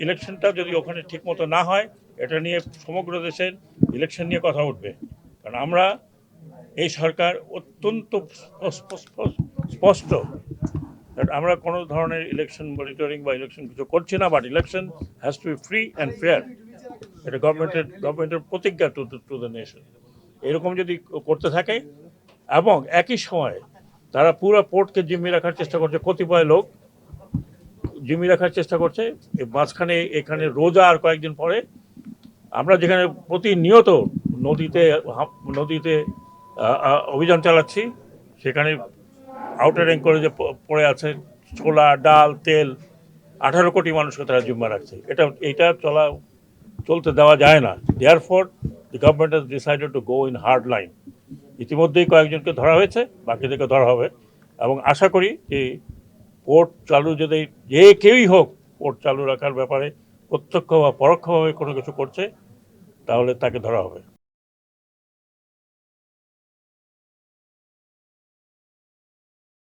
ইলেকশনটা যদি ওখানে ঠিকমতো না হয়, এটা নিয়ে সমগ্র দেশের ইলেকশন নিয়ে কথা উঠবে। কারণ আমরা এই সরকার অত্যন্ত স্পষ্ট আমরা কোনো ধরনের ইলেকশন মনিটরিং বা ইলেকশন কিছু করছি না, but election has to be free and fair. এটা গভর্নমেন্টের প্রতিজ্ঞা টু দ্য নেশন। এরকম যদি করতে থাকে এবং একই সময় তারা পুরো পোর্টকে জিম্মি রাখার চেষ্টা করছে, কতিপয় লোক জিম্মি রাখার চেষ্টা করছে, মাঝখানে এখানে রোজা আর কয়েকদিন পরে আমরা যেখানে প্রতিনিয়ত নদীতে অভিযান চালাচ্ছি, সেখানে আউটার অ্যাঙ্করেজে পড়ে আছে ছোলা, ডাল, তেল, 18 কোটি মানুষকে তারা জিম্মা রাখছে। এটা চলতে দেওয়া যায় না। Therefore the government has decided to go in hard line. ইতিমধ্যেই কয়েকজনকে ধরা হয়েছে, বাকিদেরকে ধরা হবে এবং আশা করি যে পোর্ট চালু যদি যে কেউই হোক পোর্ট চালু রাখার ব্যাপারে প্রত্যক্ষ বা পরোক্ষভাবে কোনো কিছু করছে, তাহলে তাকে ধরা হবে।